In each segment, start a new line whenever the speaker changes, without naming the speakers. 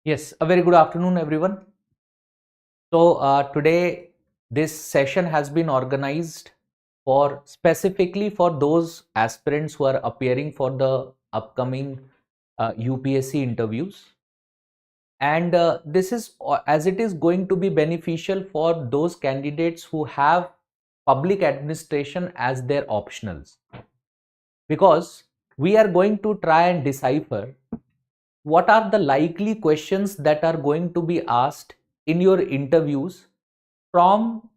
Yes, a very good afternoon, everyone. Today this session has been organized for specifically for those aspirants who are appearing for the upcoming UPSC interviews. And this is as it is going to be beneficial for those candidates who have public administration as their optionals, because we are going to try and decipher what are the likely questions that are going to be asked in your interviews from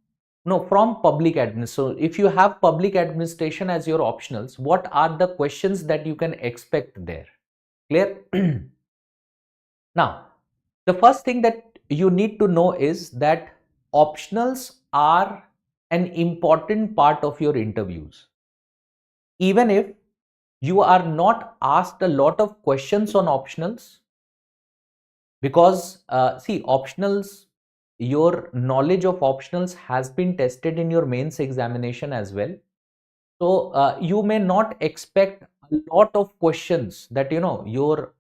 from public admin. So if you have public administration as your optionals, what are the questions that you can expect there? Clear? Now, the first thing that you need to know is that optionals are an important part of your interviews. Even if you are not asked a lot of questions on optionals, because see, optionals, your knowledge of optionals has been tested in your mains examination as well. So you may not expect a lot of questions that your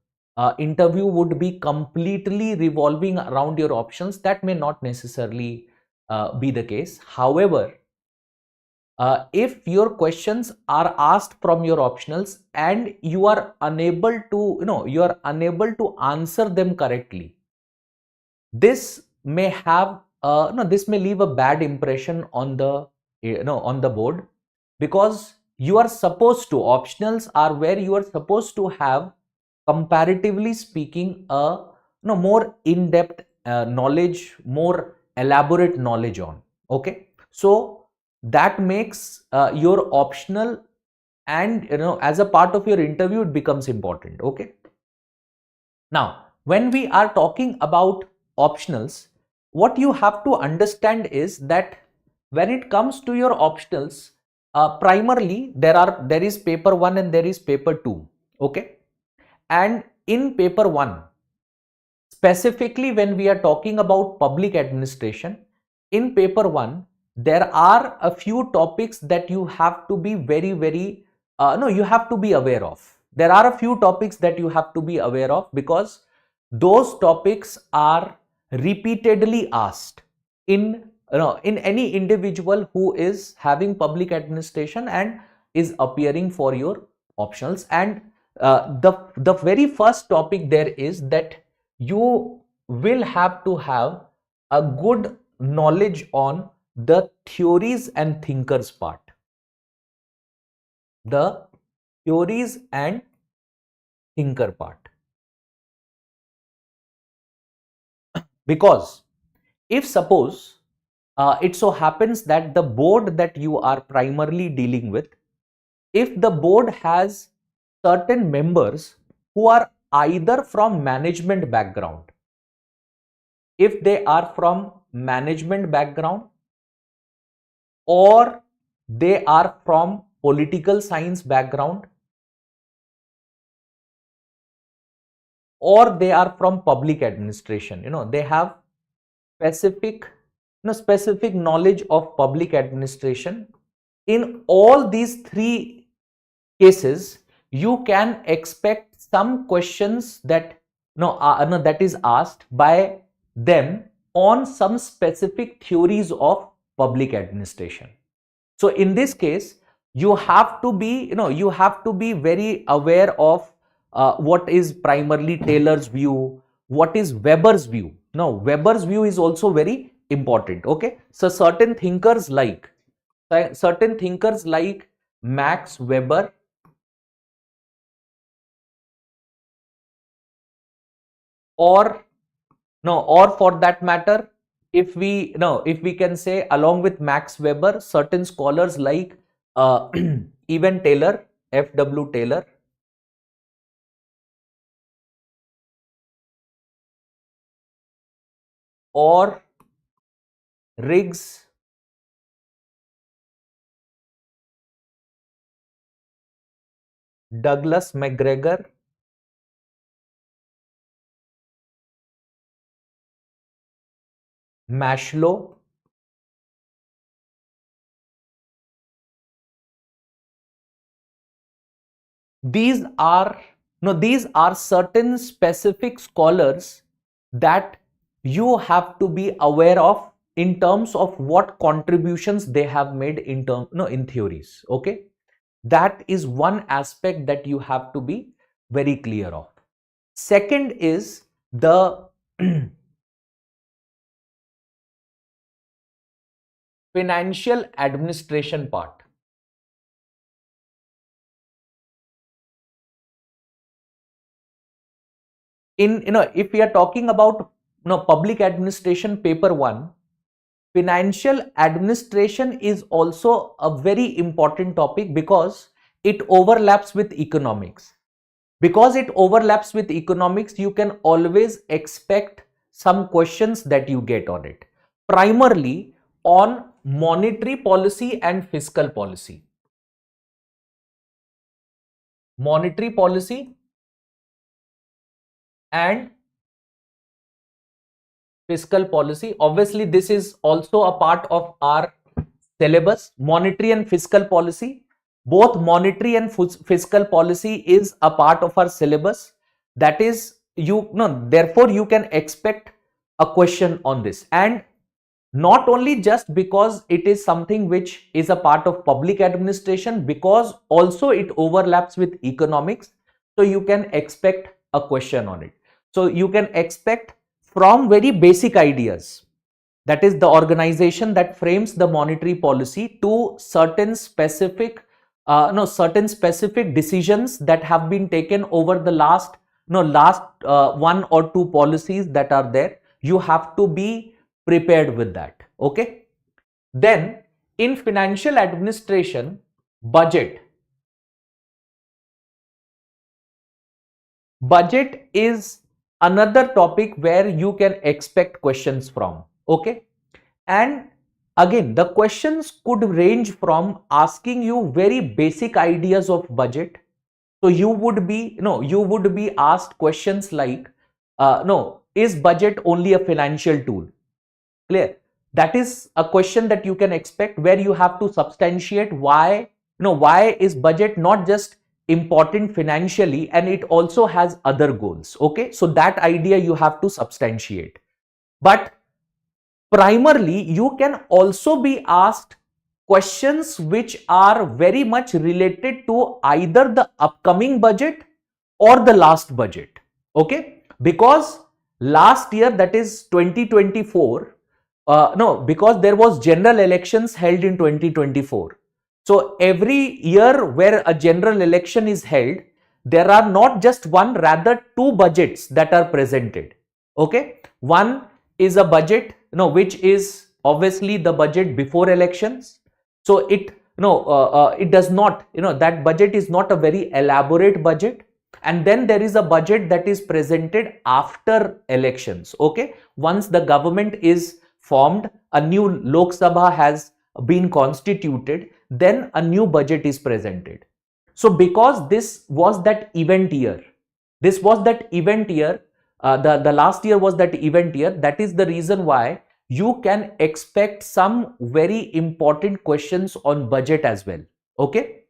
interview would be completely revolving around your options. That may not necessarily be the case. However, if your questions are asked from your optionals and you are unable to answer them correctly, this may have no this may leave a bad impression on the on the board, because you are supposed to optionals are where you are supposed to have, comparatively speaking, a more in-depth knowledge, more elaborate knowledge on. Okay, so that makes your optional, and as a part of your interview it becomes important. Okay, now when we are talking about optionals, what you have to understand is that when it comes to your optionals, primarily there is paper 1 and there is paper 2. Okay, and in paper 1, specifically when we are talking about public administration, in paper 1 there are a few topics that you have to be very no you have to be aware of. There are a few topics that you have to be aware of, because those topics are repeatedly asked in in any individual who is having public administration and is appearing for your optionals. And the very first topic there is that you will have to have a good knowledge on the theories and thinkers part. The theories and thinker part. Because if suppose it so happens that the board that you are primarily dealing with, if the board has certain members who are either from management background, if they are from management background, or they are from political science background, or they are from public administration, they have specific specific knowledge of public administration. In all these three cases, you can expect some questions that that is asked by them on some specific theories of public administration. So in this case, you have to be you have to be very aware of what is primarily Taylor's view, what is Weber's view. Now Weber's view is also very important. Okay, so certain thinkers like Max Weber, or or for that matter, if we if we can say along with Max Weber, certain scholars like even Taylor, F.W. Taylor, or Riggs, Douglas McGregor, Mashlow, these are these are certain specific scholars that you have to be aware of in terms of what contributions they have made in term, no, in theories. Okay, that is one aspect that you have to be very clear of. Second is the financial administration part. In, if we are talking about, public administration paper 1, financial administration is also a very important topic because it overlaps with economics. Because it overlaps with economics, you can always expect some questions that you get on it, primarily on monetary policy and fiscal policy. Monetary policy and fiscal policy. Obviously, this is also a part of our syllabus. Monetary and fiscal policy. Both monetary and fiscal policy is a part of our syllabus. That is, therefore you can expect a question on this. And not only just because it is something which is a part of public administration, because also it overlaps with economics. So you can expect a question on it. So you can expect from very basic ideas, that is the organization that frames the monetary policy, to certain specific certain specific decisions that have been taken over the last one or two policies that are there. You have to be prepared with that. Okay, then in financial administration, budget is another topic where you can expect questions from. Okay, and again, the questions could range from asking you very basic ideas of budget. So you would be asked questions like, no, is budget only a financial tool? Clear? That is a question that you can expect, where you have to substantiate why, why is budget not just important financially, and it also has other goals. Okay, so that idea you have to substantiate. But primarily, you can also be asked questions which are very much related to either the upcoming budget or the last budget. Okay, because last year, that is 2024, because there was general elections held in 2024. So every year where a general election is held, there are not just one, rather two budgets that are presented. Okay, one is a budget, which is obviously the budget before elections. So it, it does not, that budget is not a very elaborate budget. And then there is a budget that is presented after elections. Okay, once the government is formed, a new Lok Sabha has been constituted, then a new budget is presented. So because this was that event year, the last year was that event year, that is the reason why you can expect some very important questions on budget as well. Okay,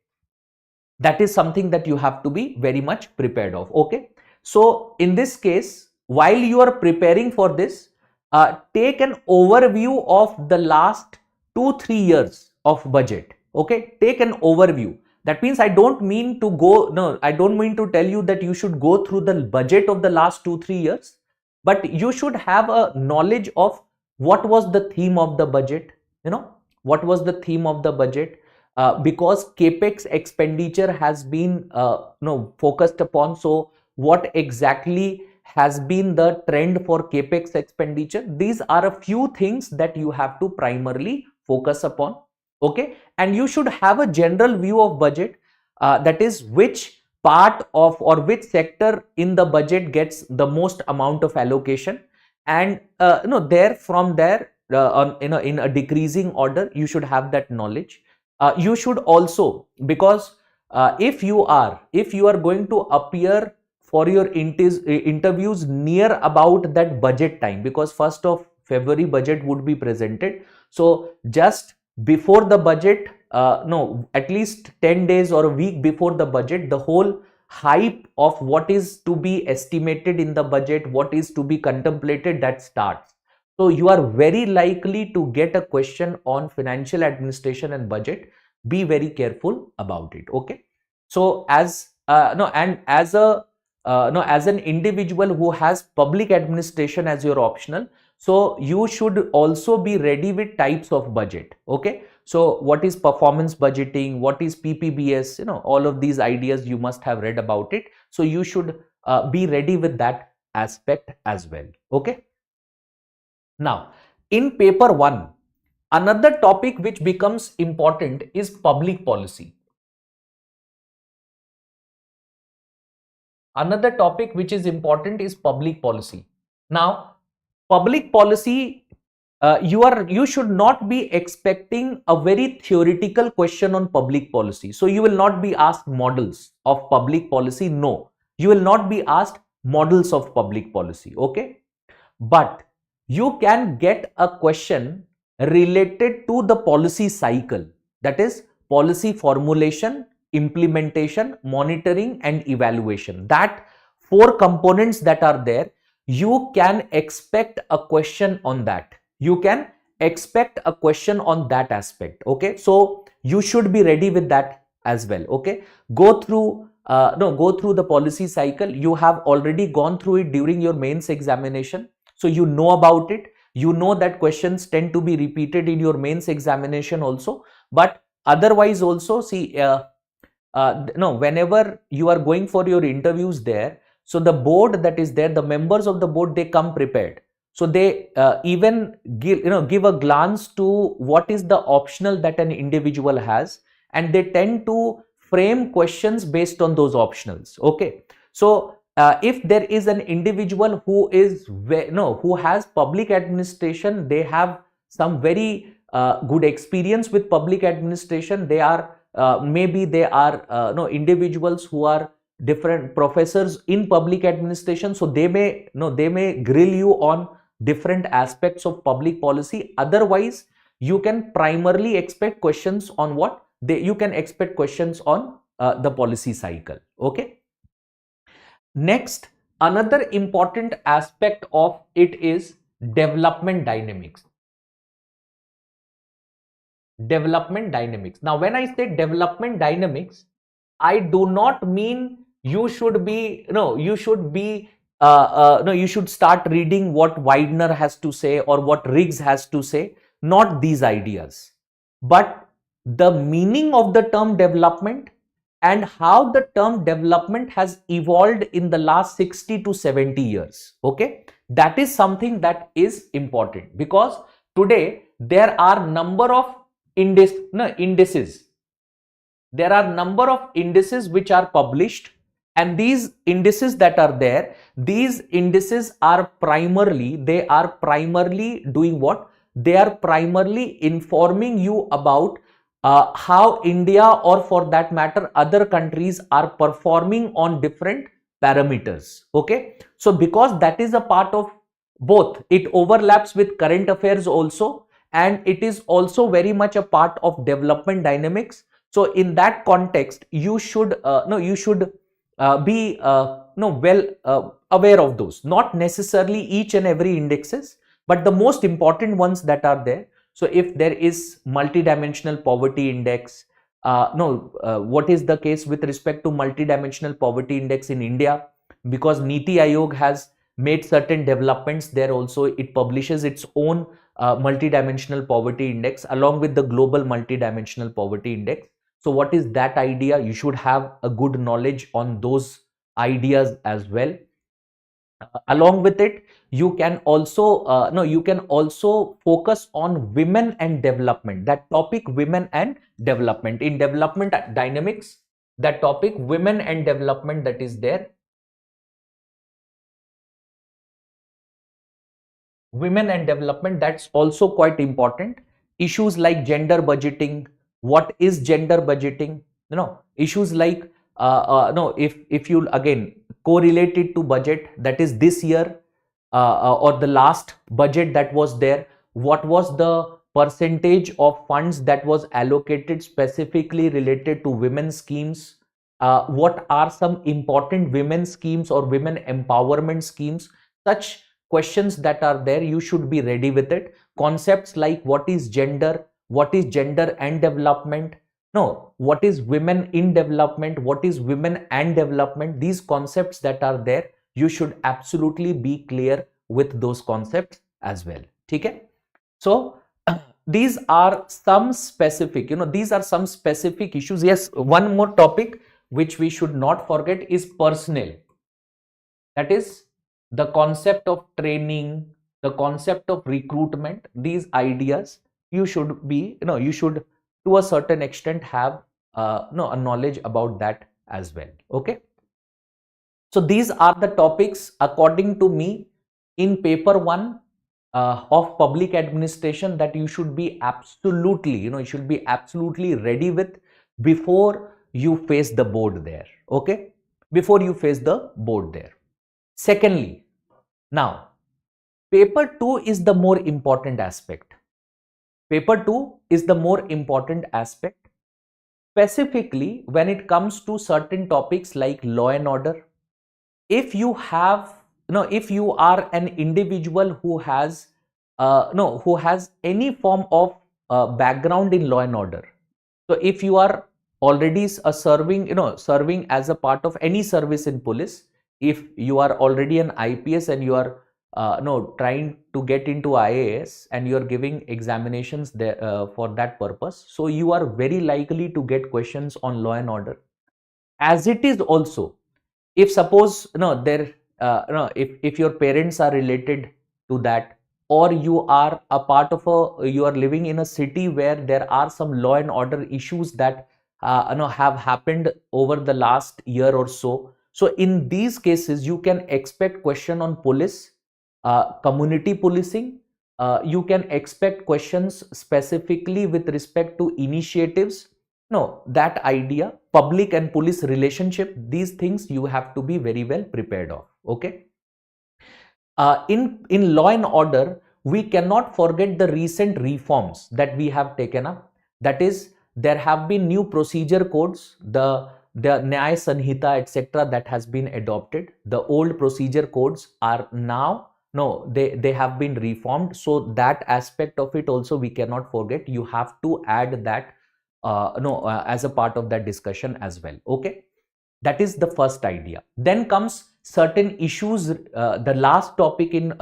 that is something that you have to be very much prepared of. Okay, so in this case, while you are preparing for this, take an overview of the last 2-3 years of budget. Okay, take an overview. That means I don't mean to tell you that you should go through the budget of the last 2-3 years, but you should have a knowledge of what was the theme of the budget. What was the theme of the budget? Because capex expenditure has been focused upon. So what exactly has been the trend for capex expenditure? These are a few things that you have to primarily focus upon. Okay, and you should have a general view of budget, that is, which part of or which sector in the budget gets the most amount of allocation, and from there, in a decreasing order, you should have that knowledge. You should also, because if you are going to appear for your interviews near about that budget time, because 1st of February budget would be presented. So just before the budget, at least 10 days or a week before the budget, the whole hype of what is to be estimated in the budget, what is to be contemplated, that starts. So you are very likely to get a question on financial administration and budget. Be very careful about it. Okay. So as no, and as a no, as an individual who has public administration as your optional, so you should also be ready with types of budget. Okay. So what is performance budgeting? What is PPBS? All of these ideas you must have read about it. So you should be ready with that aspect as well. Okay. Now, in paper 1, another topic which becomes important is public policy. Another topic which is important is public policy. Now, public policy, you should not be expecting a very theoretical question on public policy. So you will not be asked models of public policy. No, you will not be asked models of public policy. Okay. But you can get a question related to the policy cycle, that is policy formulation, implementation, monitoring and evaluation. That 4 components that are there, you can expect a question on that. You can expect a question on that aspect. Okay, so you should be ready with that as well. Okay, go through go through the policy cycle. You have already gone through it during your mains examination, so you know about it. You know that questions tend to be repeated in your mains examination also, but otherwise also see no, whenever you are going for your interviews there, so the board that is there, the members of the board, they come prepared. So they even give a glance to what is the optional that an individual has, and they tend to frame questions based on those optionals. Okay, so if there is an individual who is who has public administration, they have some very good experience with public administration. They are maybe they are individuals who are different professors in public administration, so they may grill you on different aspects of public policy. Otherwise, you can primarily expect questions on what you can expect questions on the policy cycle. Okay. Next, another important aspect of it is development dynamics. Development dynamics. Now, when I say development dynamics, I do not mean you should be you should start reading what Widener has to say or what Riggs has to say. Not these ideas, but the meaning of the term development and how the term development has evolved in the last 60 to 70 years. Okay, that is something that is important, because today there are number of indices. There are number of indices which are published, and these indices that are there, these indices are primarily doing what? They are primarily informing you about how India, or for that matter other countries, are performing on different parameters. Okay, so because that is a part of both, it overlaps with current affairs also, and it is also very much a part of development dynamics. So in that context, you should be well aware of those, not necessarily each and every indexes, but the most important ones that are there. So if there is multidimensional poverty index, what is the case with respect to multidimensional poverty index in India? Because Niti Aayog has made certain developments there also. It publishes its own multidimensional poverty index along with the global multidimensional poverty index. So what is that idea? You should have a good knowledge on those ideas as well. Along with it, you can also focus on women and development. That topic, women and development, in development dynamics, that topic women and development, that is there. Women and development, that's also quite important. Issues like gender budgeting. What is gender budgeting? Issues like no, if you again correlate it to budget, that is this year or the last budget that was there, what was the percentage of funds that was allocated specifically related to women's schemes? what are some important women schemes or women empowerment schemes. Such questions that are there, you should be ready with it. Concepts like what is gender and development, no, what is women in development, what is women and development, these concepts that are there, you should absolutely be clear with those concepts as well. Okay, so these are some specific, these are some specific issues. Yes, one more topic which we should not forget is personnel. That is the concept of training, the concept of recruitment. These ideas you should be, you should to a certain extent have no a knowledge about that as well. Okay, so these are the topics according to me in paper 1 of public administration that you should be absolutely, you should be absolutely ready with before you face the board there. Okay, before you face the board there. Secondly, now paper 2 is the more important aspect. Paper 2 is the more important aspect, specifically when it comes to certain topics like law and order. If you have, if you are an individual who has no who has any form of background in law and order, so if you are already serving, serving as a part of any service in police, if you are already an IPS and you are no trying to get into IAS and you are giving examinations there for that purpose, so you are very likely to get questions on law and order. As it is also, if suppose there if your parents are related to that, or you are a part of you are living in a city where there are some law and order issues that have happened over the last year or so, so in these cases you can expect question on police, community policing. You can expect questions specifically with respect to initiatives, no, that idea, public and police relationship, these things you have to be very well prepared of. Okay. In law and order, we cannot forget the recent reforms that we have taken up. That is, there have been new procedure codes, the Nyaya Sanhita, etc., that has been adopted. The old procedure codes are now, no, they have been reformed. So that aspect of it also we cannot forget. You have to add that no as a part of that discussion as well. Okay, that is the first idea. Then comes certain issues, the last topic in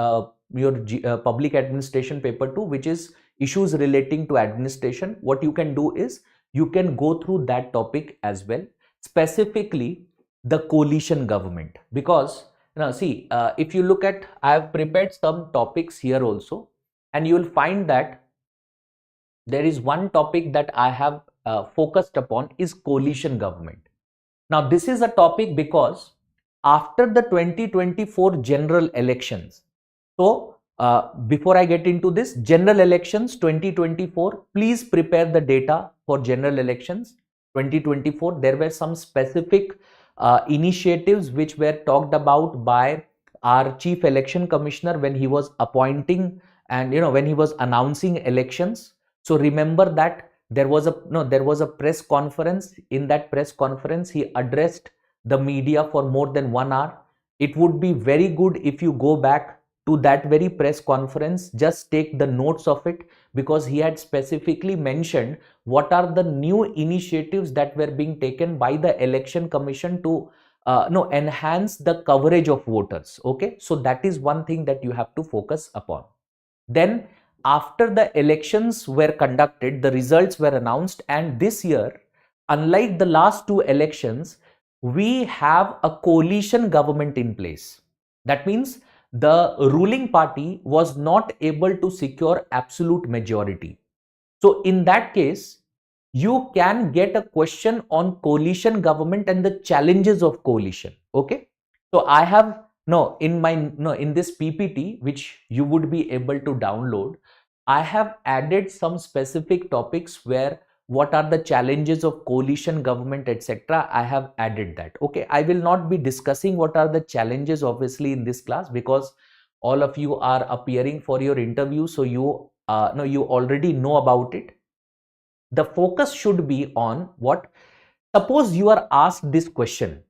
your public administration paper 2, which is issues relating to administration. What you can do is you can go through that topic as well, specifically the coalition government, because see, if you look at, I have prepared some topics here also, and you will find that there is one topic that I have focused upon is coalition government. Now, this is a topic because after the 2024 general elections, so before I get into this, general elections 2024, please prepare the data for general elections 2024. There were some specific initiatives which were talked about by our chief election commissioner when he was appointing and when he was announcing elections. So remember that there was a press conference. In that press conference, he addressed the media for more than 1 hour. It would be very good if you go back to that very press conference, just take the notes of it, because he had specifically mentioned what are the new initiatives that were being taken by the election commission to enhance the coverage of voters. Okay, so that is one thing that you have to focus upon. Then after the elections were conducted, the results were announced, and this year, unlike the last two elections, we have a coalition government in place. That means the ruling party was not able to secure absolute majority. So in that case, you can get a question on coalition government and the challenges of coalition. Okay, so I have in this PPT, which you would be able to download, I have added some specific topics where what are the challenges of coalition government, etc. I have added that. Okay, I will not be discussing what are the challenges obviously in this class, because all of you are appearing for your interview, so you you already know about it. The focus should be on what Suppose you are asked this question.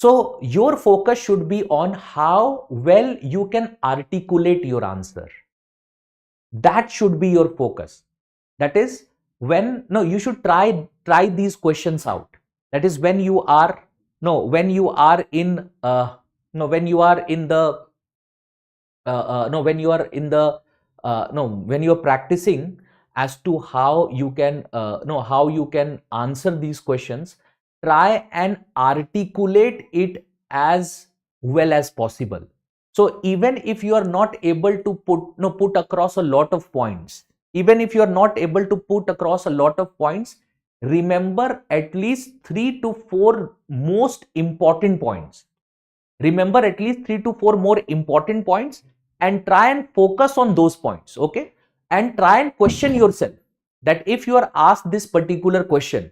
So your focus should be on how well you can articulate your answer. That should be your focus. That is when, no, you should try these questions out. That is when you are, no, when you are in, no, when you are in the, no, when you are in the, no, when you are practicing as to how you can, no, how you can answer these questions, try and articulate it as well as possible. So even if you are not able to put across a lot of points, even if you are not able to put across a lot of points, remember at least 3 to 4 most important points. Remember at least 3 to 4 more important points and try and focus on those points, okay? And try and question yourself that if you are asked this particular question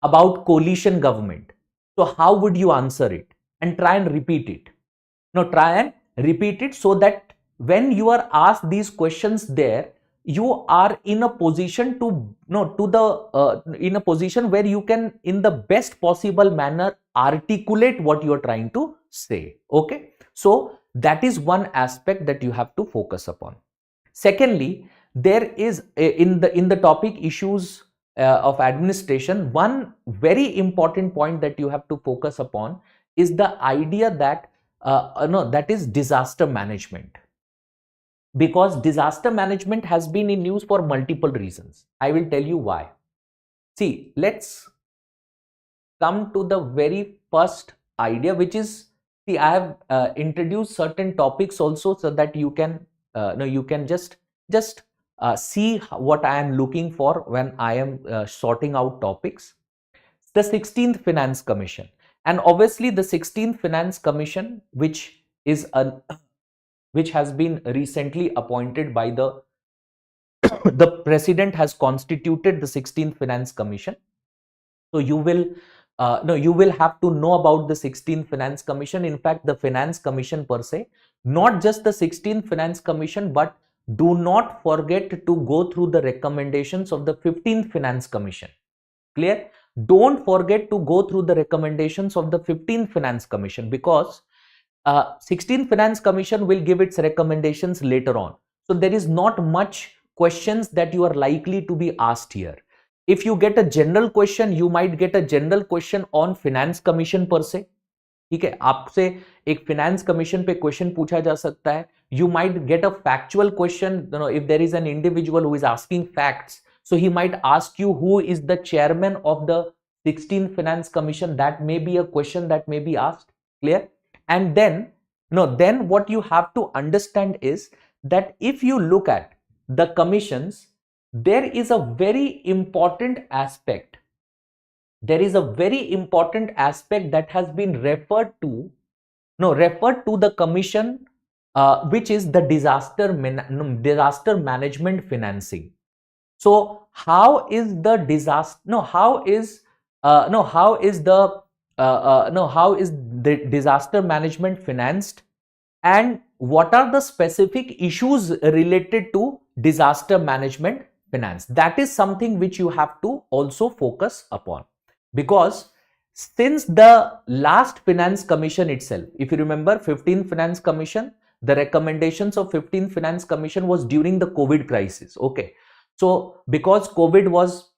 about coalition government, so how would you answer it? And try and repeat it. Now try and repeat it so that when you are asked these questions there, you are in a position to, no, to the, in a position where you can in the best possible manner articulate what you are trying to say, okay? So that is one aspect that you have to focus upon. Secondly, there is in the topic issues of administration, one very important point that you have to focus upon is the idea that no, that is disaster management. Because disaster management has been in news for multiple reasons. I will tell you why. See, let's come to the very first idea, which is, see, I have introduced certain topics also so that you can, no, you can just see what I am looking for when I am sorting out topics. The 16th Finance Commission, and obviously the 16th Finance Commission, which is a which has been recently appointed by the the president has constituted the 16th Finance Commission. So you will no, you will have to know about the 16th Finance Commission. In fact, the Finance Commission per se, not just the 16th Finance Commission, but do not forget to go through the recommendations of the 15th Finance Commission. Clear? Don't forget to go through the recommendations of the 15th Finance Commission, because 16th Finance Commission will give its recommendations later on. So there is not much questions that you are likely to be asked here. If you get a general question, you might get a general question on Finance Commission per se. ठीक है, आपसे एक finance commission पे question पूछा जा सकता है. You might get a factual question, you know, if there is an individual who is asking facts. So he might ask you who is the chairman of the 16th Finance Commission. That may be a question that may be asked. Clear? And then, no, then what you have to understand is that if you look at the commissions, there is a very important aspect. There is a very important aspect that has been referred to the commission, which is the disaster management financing. So how is the disaster, no, how is the disaster management financed, and what are the specific issues related to disaster management finance? That is something which you have to also focus upon, because since the last Finance Commission itself, if you remember 15th Finance Commission, the recommendations of 15th Finance Commission was during the COVID crisis. Okay, so because COVID was,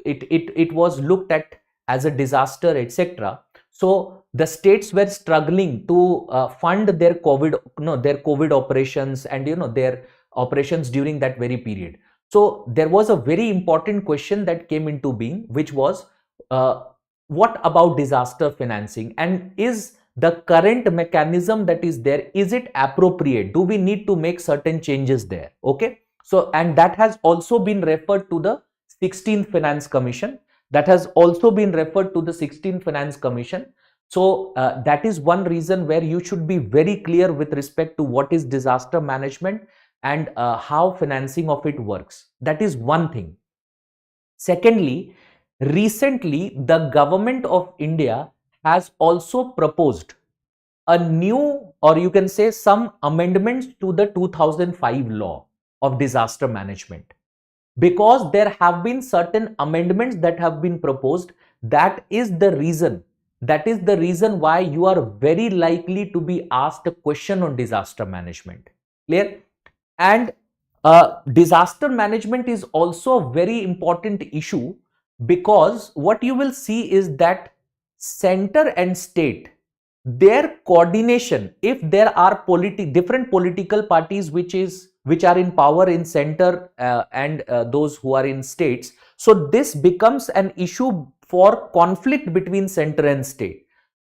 it was looked at as a disaster, etc. So the states were struggling to fund their COVID operations and their operations during that very period. So there was a very important question that came into being, which was what about disaster financing, and is the current mechanism that is there, is it appropriate? Do we need to make certain changes there? Okay, so and that has also been referred to the 16th Finance Commission. That has also been referred to the 16th Finance Commission. So that is one reason where you should be very clear with respect to what is disaster management and how financing of it works. That is one thing. Secondly, recently the government of India has also proposed a new, or you can say some amendments to the 2005 law of disaster management, because there have been certain amendments that have been proposed That is the reason. That is the reason why you are very likely to be asked a question on disaster management. Clear? And disaster management is also a very important issue, because what you will see is that center and state, their coordination, if there are different political parties which are in power in center and those who are in states, so this becomes an issue for conflict between center and state.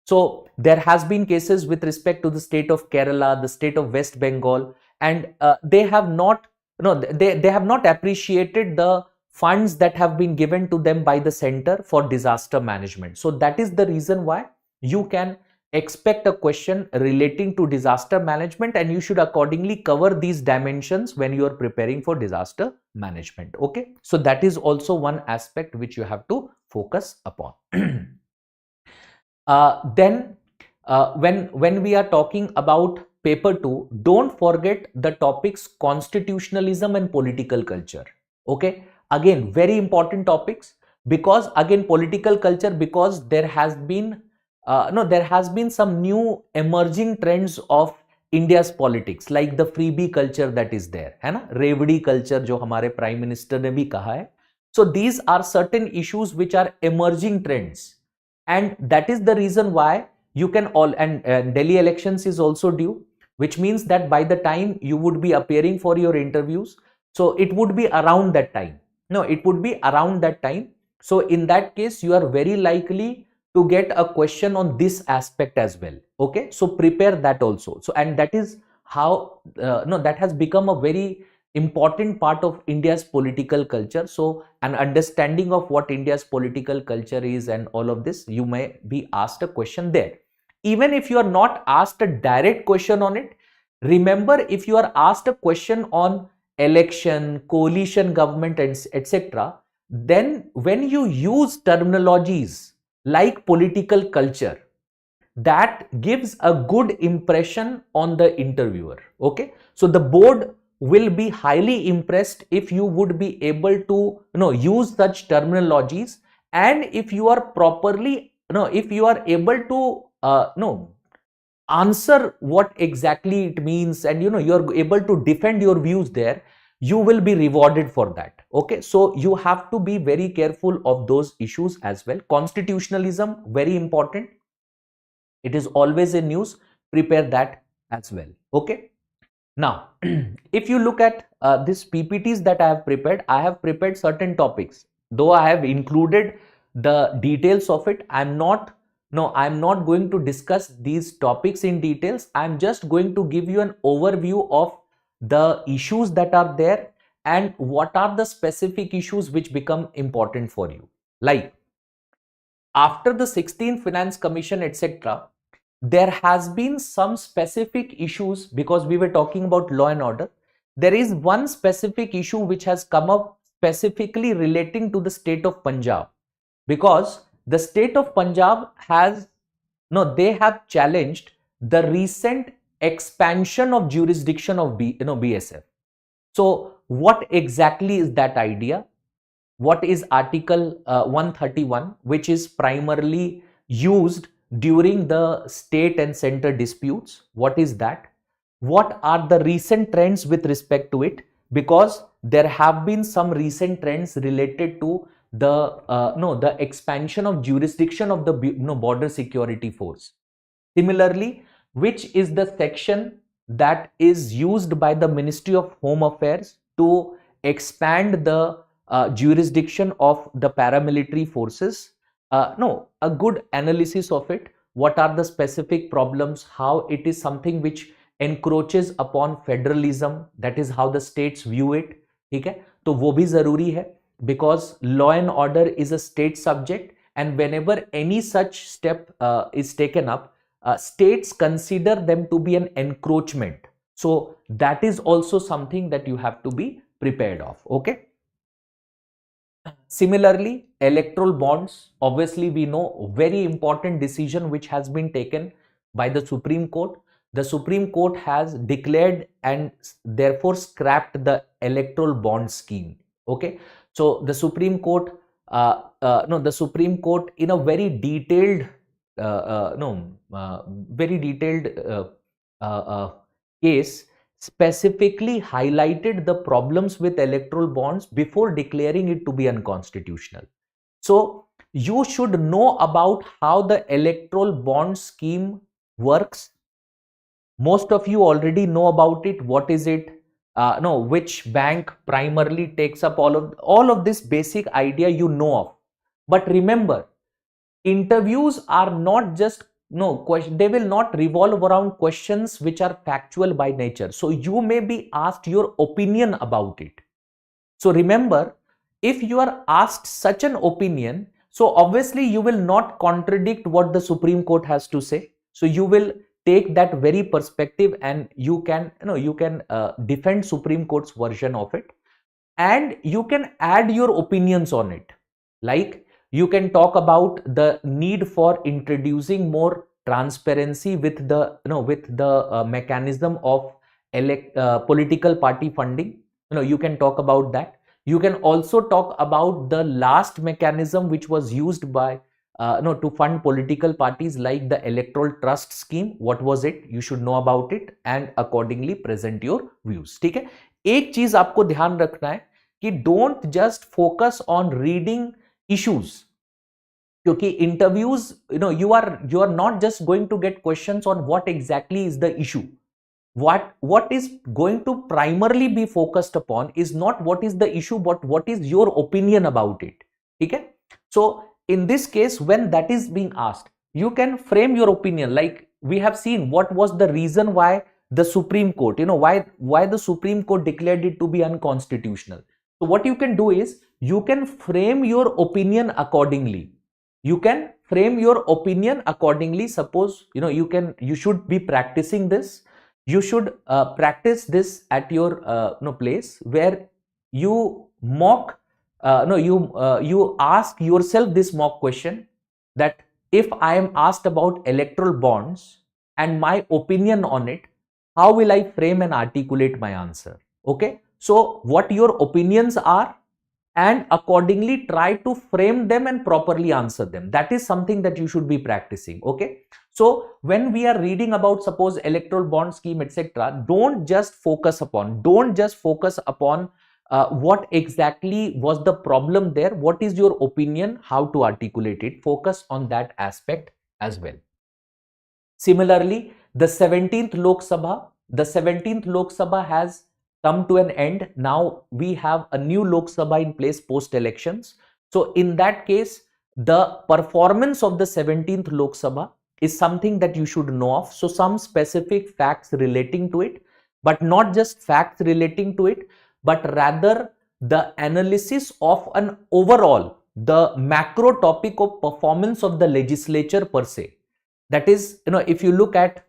So there has been cases with respect to the state of Kerala, the state of West Bengal, and they have not, they have not appreciated the funds that have been given to them by the center for disaster management. So that is the reason why you can expect a question relating to disaster management, and you should accordingly cover these dimensions when you are preparing for disaster management. Okay, so that is also one aspect which you have to focus upon. Then when we are talking about paper 2, don't forget the topics constitutionalism and political culture. Okay, again very important topics, because again political culture, because there has been there has been some new emerging trends of India's politics, like the freebie culture that is there, है ना, रेवड़ी culture जो हमारे prime minister ने भी कहा है. So these are certain issues which are emerging trends, and that is the reason why you can all, and Delhi elections is also due, which means that by the time you would be appearing for your interviews, so it would be around that time. No, it would be around that time. So in that case, you are very likely to get a question on this aspect as well. Okay, so prepare that also. So, and that is how that has become a very important part of India's political culture. So an understanding of what India's political culture is and all of this, you may be asked a question there. Even if you are not asked a direct question on it, remember, if you are asked a question on election, coalition government, and etc., then when you use terminologies like political culture, that gives a good impression on the interviewer. Okay, so the board will be highly impressed if you would be able to use such terminologies, and if you are properly if you are able to answer what exactly it means, and you are able to defend your views there, you will be rewarded for that. Okay, so you have to be very careful of those issues as well. Constitutionalism, very important, it is always in news, prepare that as well. Okay, now if you look at this PPTs that I have prepared certain topics, though I have included the details of it. I'm not going to discuss these topics in details. I'm just going to give you an overview of the issues that are there and what are the specific issues which become important for you. Like, after the 16th Finance Commission, etc., there has been some specific issues, because we were talking about law and order. There is one specific issue which has come up specifically relating to the state of Punjab, because the state of Punjab has they have challenged the recent expansion of jurisdiction of BSF. So what exactly is that idea? What is Article 131, which is primarily used during the state and center disputes? What is that? What are the recent trends with respect to it? Because there have been some recent trends related to the expansion of jurisdiction of the border security force. Similarly, which is the section that is used by the Ministry of Home Affairs to expand the jurisdiction of the paramilitary forces? A good analysis of it. What are the specific problems? How it is something which encroaches upon federalism? That is how the states view it. ठीक है, तो वो भी जरूरी है, because law and order is a state subject, and whenever any such step is taken up, states consider them to be an encroachment. So that is also something that you have to be prepared of. Okay. Similarly, electoral bonds, obviously we know, very important decision which has been taken by the Supreme Court. The Supreme Court has declared and therefore scrapped the electoral bond scheme. Okay, so the Supreme Court no, the Supreme Court in a very detailed, no, very detailed case specifically highlighted the problems with electoral bonds before declaring it to be unconstitutional. So you should know about how the electoral bond scheme works. Most of you already know about it. What is it? No, which bank primarily takes up all of this basic idea you know of. But remember, interviews are not just no question. They will not revolve around questions which are factual by nature. So you may be asked your opinion about it. So remember, if you are asked such an opinion, so obviously you will not contradict what the Supreme Court has to say. So you will take that very perspective and you can defend Supreme Court's version of it, and you can add your opinions on it. Like you can talk about the need for introducing more transparency with the mechanism of political party funding. You can talk about that. You can also talk about the last mechanism which was used by to fund political parties, like the electoral trust scheme. What was it? You should know about it and accordingly present your views. ठीक है? एक चीज आपको ध्यान रखना है कि don't just focus on reading issues, क्योंकि interviews, you are not just going to get questions on what exactly is the issue. What is going to primarily be focused upon is not what is the issue, but what is your opinion about it. Okay? So in this case, when that is being asked, you can frame your opinion. Like we have seen, what was the reason why the Supreme Court, why the Supreme Court declared it to be unconstitutional. So what you can do is you can frame your opinion accordingly. You can frame your opinion accordingly. Suppose you should be practicing this. You should practice this at your place where you mock. You ask yourself this mock question, that if I am asked about electoral bonds and my opinion on it, how will I frame and articulate my answer? Okay. So what your opinions are, and accordingly try to frame them and properly answer them. That is something that you should be practicing. Okay. So when we are reading about, suppose, electoral bond scheme, etc., don't just focus upon what exactly was the problem there, what is your opinion, how to articulate it. Focus on that aspect as well. Similarly, the 17th Lok Sabha has come to an end. Now we have a new Lok Sabha in place post elections. So in that case, the performance of the 17th Lok Sabha is something that you should know of. So some specific facts relating to it, but not just facts relating to it, but rather the analysis of an overall, the macro topic of performance of the legislature per se. That is, if you look at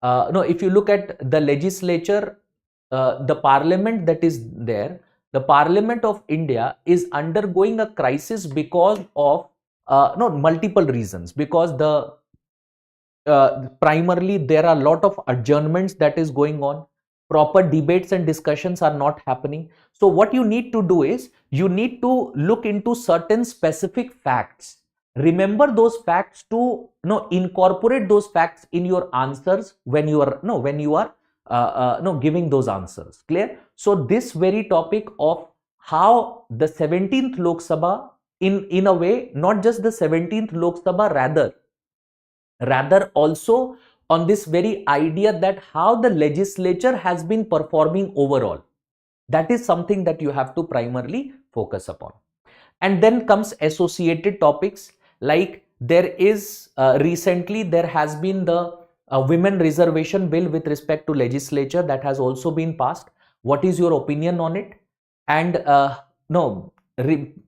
the legislature, the parliament that is there, the Parliament of India is undergoing a crisis because of multiple reasons. Because primarily there are a lot of adjournments that is going on. Proper debates and discussions are not happening. So what you need to do is you need to look into certain specific facts. Remember those facts to incorporate those facts in your answers when you are giving those answers. Clear? So this very topic of how the 17th Lok Sabha, in a way, not just the 17th Lok Sabha, rather also on this very idea that how the legislature has been performing overall. That is something that you have to primarily focus upon. And then comes associated topics, like there is recently there has been the women reservation bill with respect to legislature that has also been passed. What is your opinion on it? And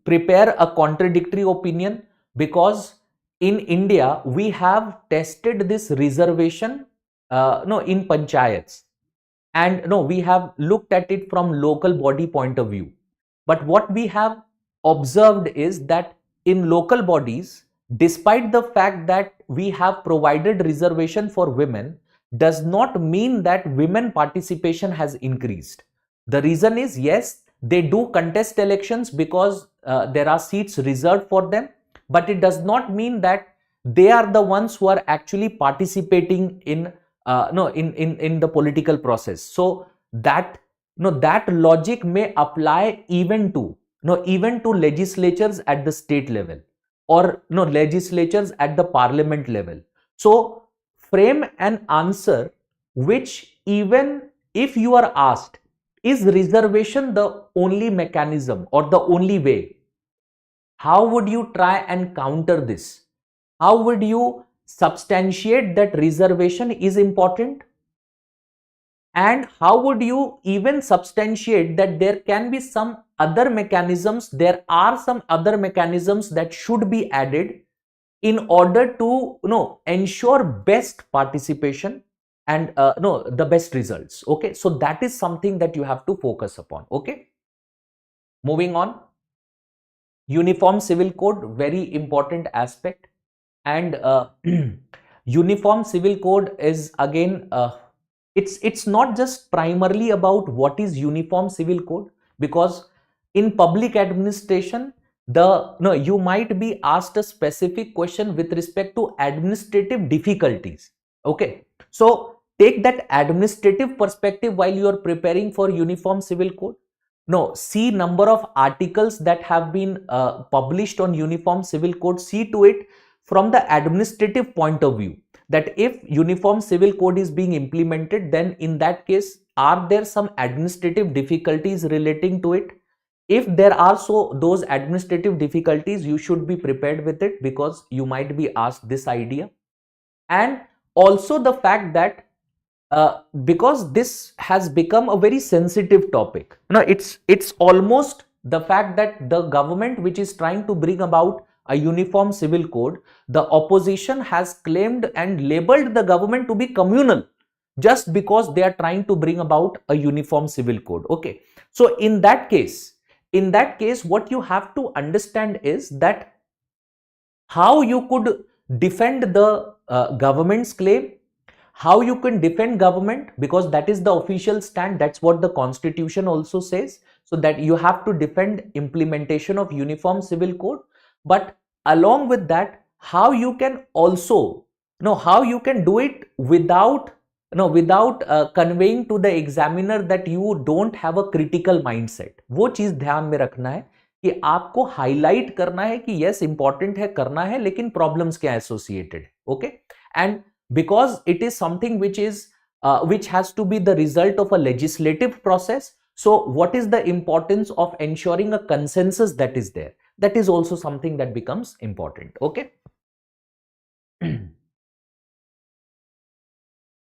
prepare a contradictory opinion, because in India we have tested this reservation in panchayats, and we have looked at it from local body point of view. But what we have observed is that in local bodies, despite the fact that we have provided reservation for women, does not mean that women participation has increased. The reason is, yes, they do contest elections because there are seats reserved for them, but it does not mean that they are the ones who are actually participating in no in the political process. So that that logic may apply even to even to legislatures at the state level, or legislatures at the parliament level. So frame an answer which, even if you are asked, is reservation the only mechanism or the only way, how would you try and counter this? How would you substantiate that reservation is important? And how would you even substantiate that there can be some other mechanisms, there are some other mechanisms that should be added in order to ensure best participation and the best results? Okay, so that is something that you have to focus upon. Okay, moving on. Uniform civil code, very important aspect. And uniform civil code is again it's not just primarily about what is uniform civil code, because in public administration you might be asked a specific question with respect to administrative difficulties. Okay, so take that administrative perspective while you are preparing for uniform civil code. No, see number of articles that have been published on uniform civil code. See to it from the administrative point of view, that if uniform civil code is being implemented, then in that case, are there some administrative difficulties relating to it? If there are those administrative difficulties, you should be prepared with it, because you might be asked this idea. And also the fact that because this has become a very sensitive topic, it's almost the fact that the government which is trying to bring about a uniform civil code, the opposition has claimed and labeled the government to be communal just because they are trying to bring about a uniform civil code. Okay, so in that case what you have to understand is that how you could defend the government's claim, how you can defend government, because that is the official stand, that's what the constitution also says, so that you have to defend implementation of uniform civil code. But along with that, how you can also how you can do it without conveying to the examiner that you don't have a critical mindset. वो चीज ध्यान में रखना है कि आपको highlight करना है कि यस इंपॉर्टेंट है, करना है, लेकिन प्रॉब्लम्स क्या associated. Okay, and because it is something which has to be the result of a legislative process, so what is the importance of ensuring a consensus that is there? That is also something that becomes important. Okay.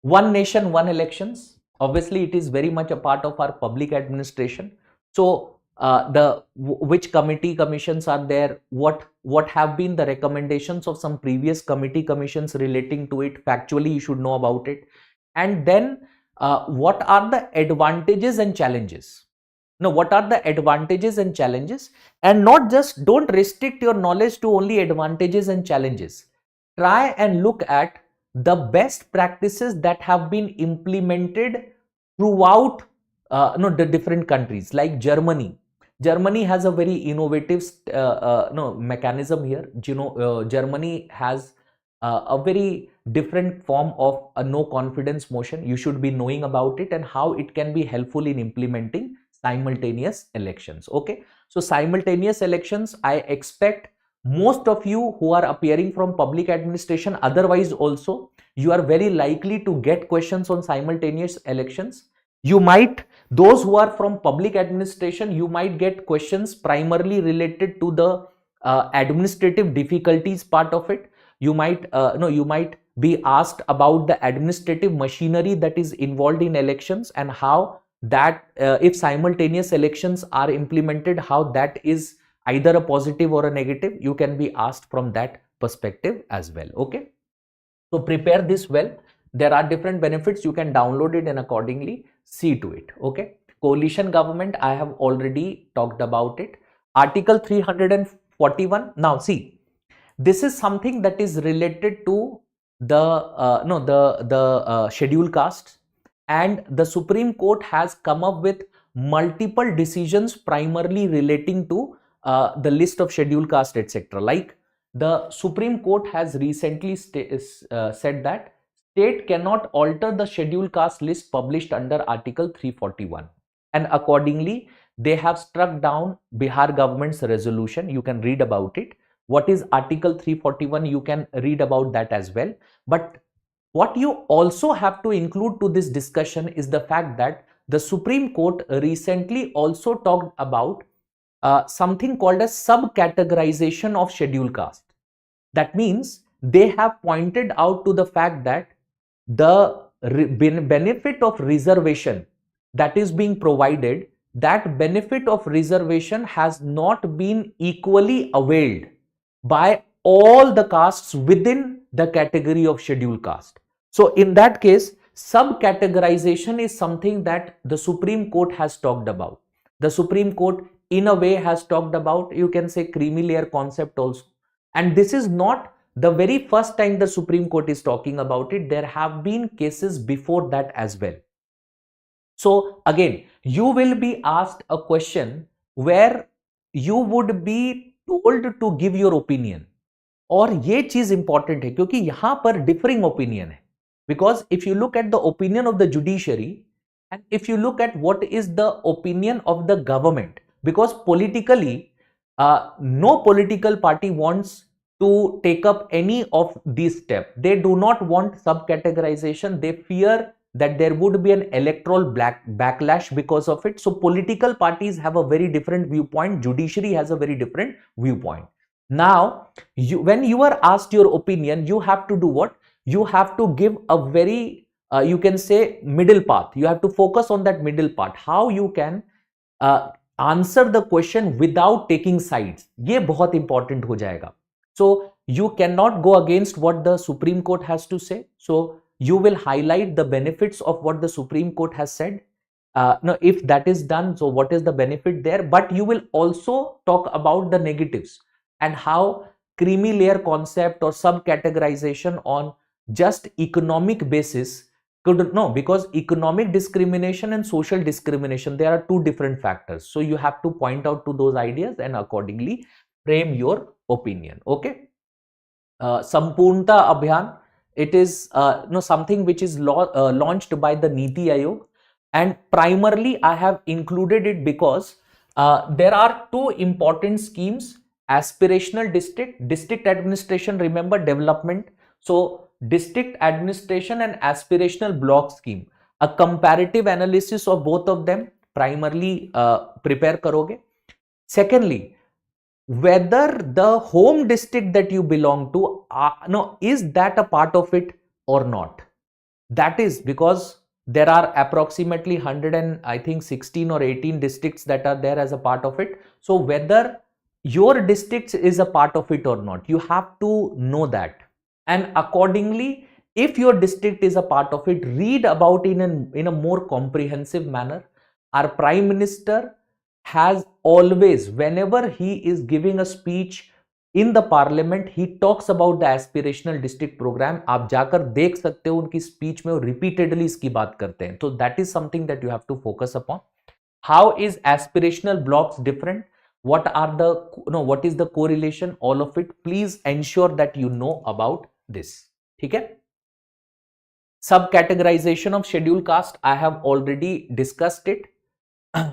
One nation, one elections. Obviously, it is very much a part of our public administration. So which commissions are there, what have been the recommendations of some previous commissions relating to it, factually you should know about it. And then what are the advantages and challenges? What are the advantages and challenges? And not just, don't restrict your knowledge to only advantages and challenges. Try and look at the best practices that have been implemented throughout the different countries. Like Germany has a very innovative mechanism here. Germany has a very different form of a no confidence motion. You should be knowing about it and how it can be helpful in implementing simultaneous elections. Okay, so simultaneous elections, I expect most of you who are appearing from public administration, otherwise also, you are very likely to get questions on simultaneous elections. You might, those who are from public administration, you might get questions primarily related to the administrative difficulties part of it. You might you might be asked about the administrative machinery that is involved in elections, and how that if simultaneous elections are implemented, how that is either a positive or a negative. You can be asked from that perspective as well. Okay, so prepare this well. There are different benefits. You can download it and accordingly see to it. Okay, coalition government, I have already talked about it. Article 341. Now see, this is something that is related to the scheduled castes, and the Supreme Court has come up with multiple decisions primarily relating to the list of scheduled caste, etc. Like the Supreme Court has recently said that state cannot alter the scheduled caste list published under Article 341, and accordingly they have struck down Bihar government's resolution. You can read about it. What is Article 341? You can read about that as well. But what you also have to include to this discussion is the fact that the Supreme Court recently also talked about something called a sub-categorization of scheduled caste. That means they have pointed out to the fact that the benefit of reservation that is being provided, that benefit of reservation has not been equally availed by all the castes within the category of scheduled caste. So in that case, sub-categorization is something that the Supreme Court has talked about. The Supreme Court in a way has talked about, you can say, creamy layer concept also. And this is not the very first time the Supreme Court is talking about it. There have been cases before that as well. So again, you will be asked a question where you would be told to give your opinion. और ये चीज important है क्योंकि यहां पर differing opinion है. Because if you look at the opinion of the judiciary and if you look at what is the opinion of the government, because politically no political party wants to take up any of these steps. They do not want sub-categorization. They fear that there would be an electoral backlash because of it. So political parties have a very different viewpoint. Judiciary has a very different viewpoint. Now, when you are asked your opinion, you have to do what? You have to give a very, you can say, middle path. You have to focus on that middle part. How you can answer the question without taking sides. ये बहुत important हो जाएगा. So, you cannot go against what the Supreme Court has to say. So, you will highlight the benefits of what the Supreme Court has said. Now, if that is done, so what is the benefit there? But you will also talk about the negatives and how creamy layer concept or sub-categorization on just economic basis could, no, because economic discrimination and social discrimination, there are two different factors. So you have to point out to those ideas and accordingly frame your opinion. Okay. Sampurnta Abhiyan, it is something which is launched by the Niti Aayog, and primarily I have included it because there are two important schemes: aspirational district administration, remember, development. So district administration and aspirational block scheme, a comparative analysis of both of them primarily prepare karoge. Secondly, whether the home district that you belong to, is that a part of it or not? That is because there are approximately 100 and I think 16 or 18 districts that are there as a part of it. So whether your district is a part of it or not, you have to know that. And accordingly, if your district is a part of it, read about it in a more comprehensive manner. Our Prime Minister has always, whenever he is giving a speech in the parliament, he talks about the aspirational district program. आप जाकर देख सकते हो उनकी speech में वो repeatedly इसकी बात करते हैं. So that is something that you have to focus upon. How is aspirational blocks different? What are the, what is the correlation? All of it. Please ensure that you know about this. Okay? Sub-categorization of scheduled caste, I have already discussed it.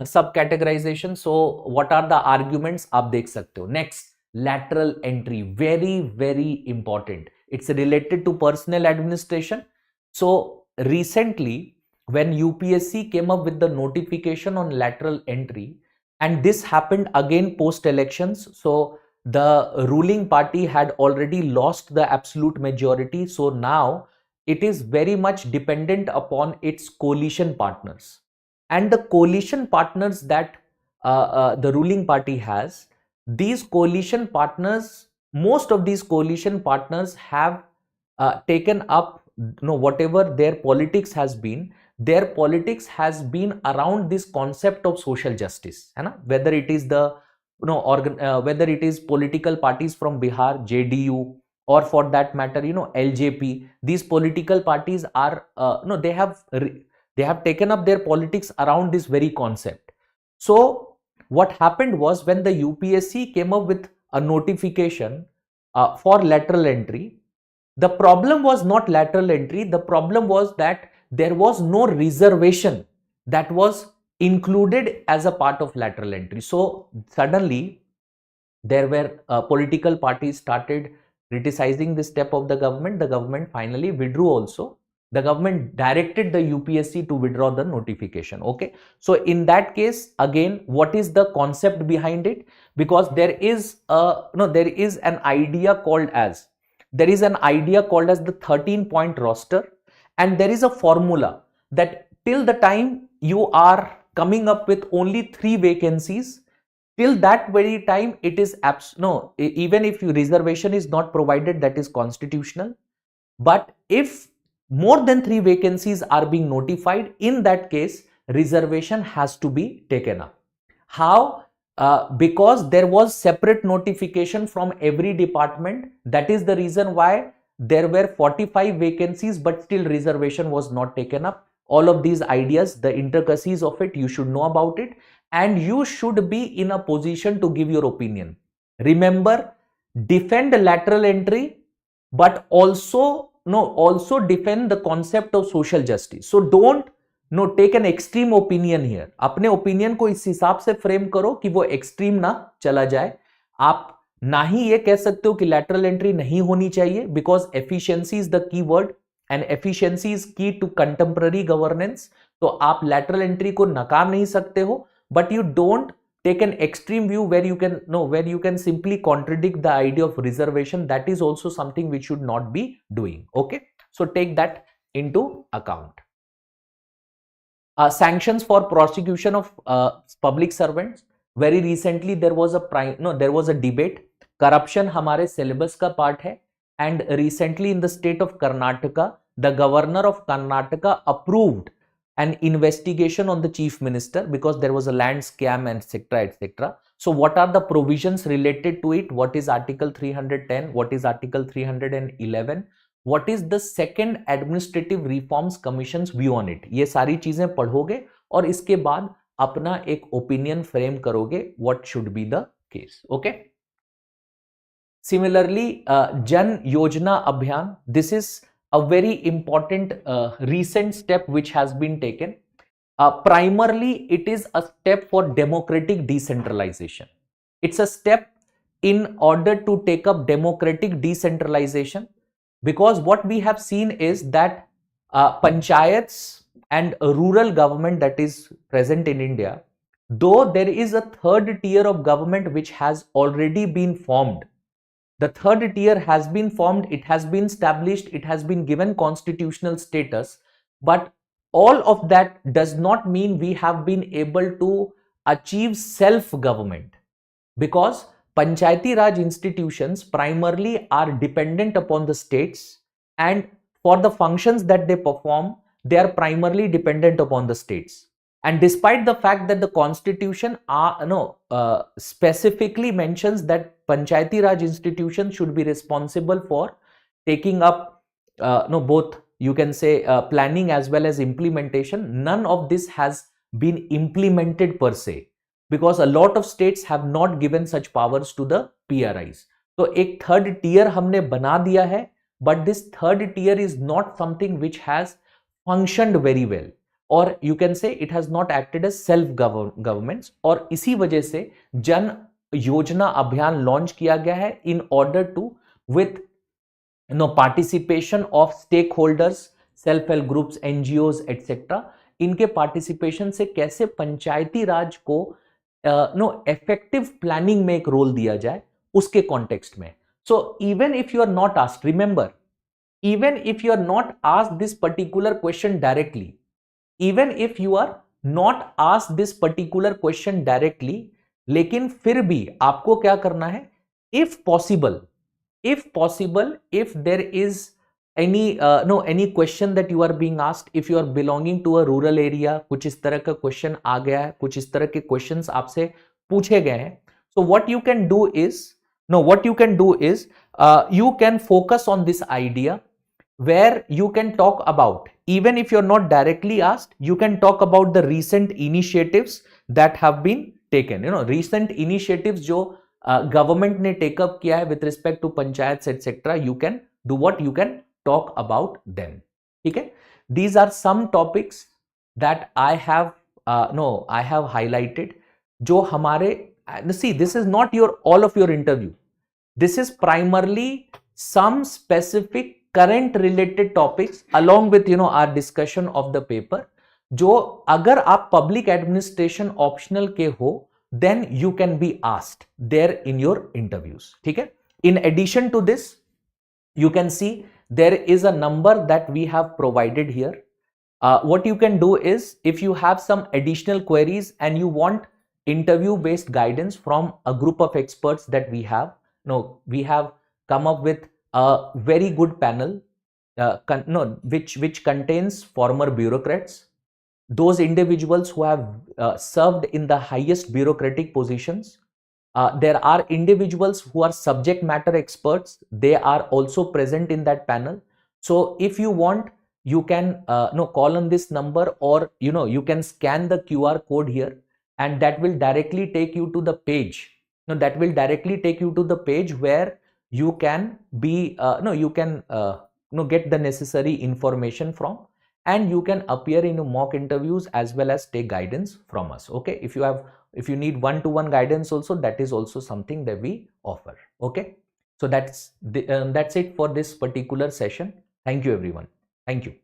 Sub-categorization. So what are the arguments? आप देख सकते हो. Next, lateral entry. Very, very important. It's related to personal administration. So recently, when UPSC came up with the notification on lateral entry, and this happened again post elections. So the ruling party had already lost the absolute majority. So now it is very much dependent upon its coalition partners. And the coalition partners that the ruling party has, these coalition partners, most of these coalition partners have taken up, whatever their politics has been. Their politics has been around this concept of social justice, whether it is the whether it is political parties from Bihar, JDU, or for that matter, LJP. These political parties are they have taken up their politics around this very concept. So what happened was, when the UPSC came up with a notification for lateral entry, the problem was not lateral entry. The problem was that there was no reservation that was included as a part of lateral entry. So suddenly there were political parties started criticizing this step of the government. The government finally withdrew also. The government directed the UPSC to withdraw the notification. Okay. So in that case, again, what is the concept behind it? Because there is an idea called as the 13-point roster, and there is a formula that till the time you are coming up with only 3 vacancies, till that very time it is even if your reservation is not provided, that is constitutional. But if more than 3 vacancies are being notified, in that case reservation has to be taken up. How? Because there was separate notification from every department. That is the reason why there were 45 vacancies, but still reservation was not taken up. All of these ideas, the intricacies of it, you should know about it, and you should be in a position to give your opinion. Remember, defend lateral entry, but also defend the concept of social justice. So don't take an extreme opinion here. अपने opinion को इस हिसाब से frame करो कि वो extreme ना चला जाए. आप ना ही ये कह सकते हो कि lateral entry नहीं होनी चाहिए, because efficiency is the key word and efficiency is key to contemporary governance. तो आप lateral entry को नकार नहीं सकते हो, but you don't take an extreme view where you can simply contradict the idea of reservation. That is also something which should not be doing. Okay, so take that into account. Sanctions for prosecution of public servants. Very recently there was a debate. Corruption हमारे syllabus का part है, and recently in the state of Karnataka, the governor of Karnataka approved an investigation on the chief minister because there was a land scam, etc., etc. So what are the provisions related to it? What is Article 310? What is Article 311? What is the second administrative reforms commission's view on it? ये सारी चीजें पढ़ोगे और इसके बाद अपना एक opinion frame करोगे what should be the case. Okay. Similarly, Jan Yojana Abhiyan, this is a very important recent step which has been taken. Primarily, it is a step for democratic decentralization. It's a step in order to take up democratic decentralization, because what we have seen is that panchayats and rural government that is present in India, though there is a third tier of government which has already been formed. The third tier has been formed, it has been established, it has been given constitutional status, but all of that does not mean we have been able to achieve self-government, because Panchayati Raj institutions primarily are dependent upon the states, and for the functions that they perform, they are primarily dependent upon the states. And despite the fact that the constitution specifically mentions that Panchayati Raj institutions should be responsible for taking up both, you can say, planning as well as implementation, none of this has been implemented per se, because a lot of states have not given such powers to the PRIs. So एक third tier हमने बना दिया है, but this third tier is not something which has functioned very well, or you can say it has not acted as self-governments. और इसी वजह से जन योजना अभियान लॉन्च किया गया है in order to with participation of stakeholders, self-help groups, NGOs, etc. इनके पार्टिसिपेशन से कैसे पंचायती राज को effective planning में एक रोल दिया जाए उसके कॉन्टेक्स्ट में. So even if you are not asked, remember, even if you are not asked this particular question directly, even if you are not asked this particular question directly, लेकिन फिर भी आपको क्या करना है, if possible, if there is any question that you are being asked, if you are belonging to a rural area, कुछ इस तरह का question आ गया है, कुछ इस तरह के questions आपसे पूछे गए हैं, so what you can do is you can focus on this idea where you can talk about, even if you're not directly asked, you can talk about the recent initiatives that have been taken, recent initiatives जो government ने take up किया है with respect to panchayats etc. You can do what? You can talk about them. ठीक है? These are some topics that I have highlighted. जो हमारे see, this is not all of your interview. This is primarily some specific current related topics along with our discussion of the paper. जो अगर आप public administration optional के हो, then you can be asked there in your interviews. ठीक है? In addition to this, you can see there is a number that we have provided here. What you can do is, if you have some additional queries and you want interview based guidance from a group of experts that we have, we have come up with a very good panel which contains former bureaucrats, those individuals who have served in the highest bureaucratic positions. There are individuals who are subject matter experts. They are also present in that panel. So if you want, you can call on this number, or you can scan the QR code here, and that will directly take you to the page. That will directly take you to the page where you can be get the necessary information from, and you can appear in mock interviews as well as take guidance from us. Okay, if you need one-to-one guidance also, that is also something that we offer. Okay, so that's it for this particular session. Thank you everyone. Thank you.